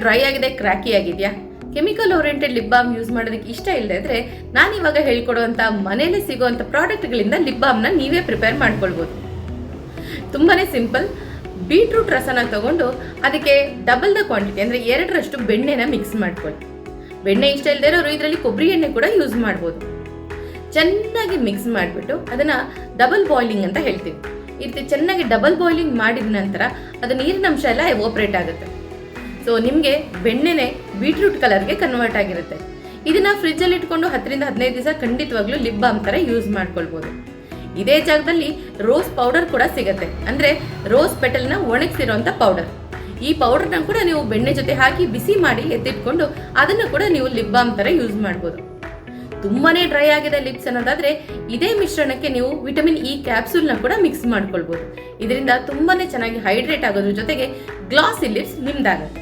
Dry ಆಗಿದೆ, cracky ಆಗಿದೆಯಾ? Chemical oriented lip balm use ಮಾಡೋದಕ್ಕೆ ಇಷ್ಟ ಇಲ್ಲದೆ ಇದ್ರೆ ನಾನು ಇವಾಗ ಹೇಳ್ಕೊಡುವಂಥ ಮನೇಲಿ ಸಿಗುವಂಥ ಪ್ರಾಡಕ್ಟ್ಗಳಿಂದ ಲಿಪ್ ಬಾಮ್ನ ನೀವೇ ಪ್ರಿಪೇರ್ ಮಾಡ್ಕೊಳ್ಬೋದು. ತುಂಬಾ ಸಿಂಪಲ್. ಬೀಟ್ರೂಟ್ ರಸನ ತಗೊಂಡು ಅದಕ್ಕೆ ಡಬಲ್ ದ ಕ್ವಾಂಟಿಟಿ ಅಂದರೆ 2ರಷ್ಟು ಬೆಣ್ಣೆನ ಮಿಕ್ಸ್ ಮಾಡ್ಕೊಳ್ಳಿ. ಬೆಣ್ಣೆ ಇಷ್ಟ ಇಲ್ಲದೆ ಇರೋರು ಇದರಲ್ಲಿ ಕೊಬ್ಬರಿ ಎಣ್ಣೆ ಕೂಡ ಯೂಸ್ ಮಾಡ್ಬೋದು. ಚೆನ್ನಾಗಿ ಮಿಕ್ಸ್ ಮಾಡಿಬಿಟ್ಟು ಅದನ್ನು ಡಬಲ್ ಬಾಯ್ಲಿಂಗ್ ಅಂತ ಹೇಳ್ತೀವಿ. ಈ ರೀತಿ ಚೆನ್ನಾಗಿ ಡಬಲ್ ಬಾಯ್ಲಿಂಗ್ ಮಾಡಿದ ನಂತರ ಅದು ನೀರಿನ ಅಂಶ ಎಲ್ಲ ಎವಾಪ್ರೇಟ್ ಆಗುತ್ತೆ. ಸೊ ನಿಮಗೆ ಬೆಣ್ಣೆನೆ ಬೀಟ್ರೂಟ್ ಕಲರ್ಗೆ ಕನ್ವರ್ಟ್ ಆಗಿರುತ್ತೆ. ಇದನ್ನು ಫ್ರಿಜ್ಜಲ್ಲಿ ಇಟ್ಕೊಂಡು 10ರಿಂದ 15 ದಿವಸ ಖಂಡಿತವಾಗ್ಲೂ ಲಿಪ್ ಬಾಮ್ ಥರ ಯೂಸ್ ಮಾಡ್ಕೊಳ್ಬೋದು. ಇದೇ ಜಾಗದಲ್ಲಿ ರೋಸ್ ಪೌಡರ್ ಕೂಡ ಸಿಗುತ್ತೆ, ಅಂದರೆ ರೋಸ್ ಪೆಟಲ್ನ ಒಣಗಿಸಿರೋಂಥ ಪೌಡರ್. ಈ ಪೌಡರ್ನ ಕೂಡ ನೀವು ಬೆಣ್ಣೆ ಜೊತೆ ಹಾಕಿ ಬಿಸಿ ಮಾಡಿ ಎತ್ತಿಟ್ಕೊಂಡು ಅದನ್ನು ಕೂಡ ನೀವು ಲಿಪ್ ಬಾಮ್ ಥರ ಯೂಸ್ ಮಾಡ್ಬೋದು. ತುಂಬಾ ಡ್ರೈ ಆಗಿದೆ ಲಿಪ್ಸ್ ಅನ್ನೋದಾದರೆ ಇದೇ ಮಿಶ್ರಣಕ್ಕೆ ನೀವು ವಿಟಮಿನ್ ಇ ಕ್ಯಾಪ್ಸೂಲ್ನ ಕೂಡ ಮಿಕ್ಸ್ ಮಾಡ್ಕೊಳ್ಬೋದು. ಇದರಿಂದ ತುಂಬಾ ಚೆನ್ನಾಗಿ ಹೈಡ್ರೇಟ್ ಆಗೋದ್ರ ಜೊತೆಗೆ ಗ್ಲಾಸಿ ಲಿಪ್ಸ್ ನಿಮ್ದಾಗುತ್ತೆ.